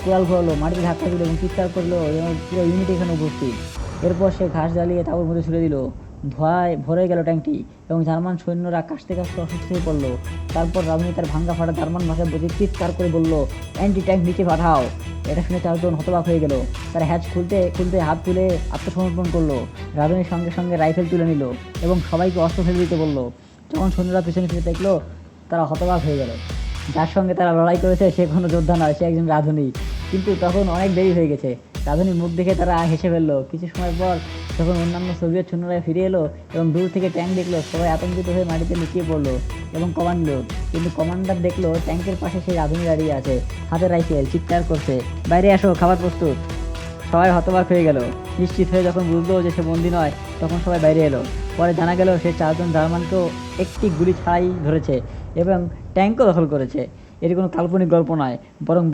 কুড়াল ঘোরালো, মাটিতে ধাক্কা দিল এবং চিৎকার করলো যেন পুরো ইউনিট এখানে উপস্থিত। এরপর সে ঘাস জ্বালিয়ে তাঁবুর মধ্যে ছুড়ে দিল। ধোঁয়ায় ভরে গেল ট্যাঙ্কটি এবং জার্মান সৈন্যরা কাশতে কাশতে অসুস্থ হয়ে পড়ল। তারপর রাধুনী তার ভাঙ্গা ফাটা জার্মান ভাষায় বুঝে চিৎকার করে বলল, অ্যান্টি ট্যাঙ্ক নিচে পাঠাও। এটা শুনে চারজন হতবাক হয়ে গেল। তারা হ্যাচ খুলতে খুলতে হাত তুলে আত্মসমর্পণ করলো। রাধুনী সঙ্গে সঙ্গে রাইফেল তুলে নিল এবং সবাইকে অস্ত্র ফেলে দিতে বলল। যখন সৈন্যরা পিছনে ফিরে দেখলো, তারা হতবাক হয়ে গেল। যার সঙ্গে তারা লড়াই করেছে সে কোনো যোদ্ধা নয়, সে একজন রাঁধুনি। কিন্তু তখন অনেক দেরি হয়ে গেছে। রাঁধুনির মুখ দেখে তারা হেসে ফেললো। কিছু সময় পর যখন অন্যান্য সোভিয়েত সৈন্যরা ফিরে এলো এবং দূর থেকে ট্যাঙ্ক দেখলো, সবাই আতঙ্কিত হয়ে মাটিতে লুকিয়ে পড়লো এবং কিন্তু কমান্ডার দেখলো ট্যাঙ্কের পাশে সেই রাঁধুনি দাঁড়িয়ে আছে, হাতে রাইফেল, চিৎকার করছে, বাইরে আসো, খাবার প্রস্তুত। সবাই হতবাক হয়ে গেল। নিশ্চিত হয়ে যখন বুঝলো যে সে বন্দি নয়, তখন সবাই বাইরে এলো। পরে জানা গেল সে চারজন জার্মানকেও একটি গুলি ছাড়াই ধরেছে এবং ট্যাঙ্কও দখল করেছে। এটি কোনো কাল্পনিক গল্প নয়, বরং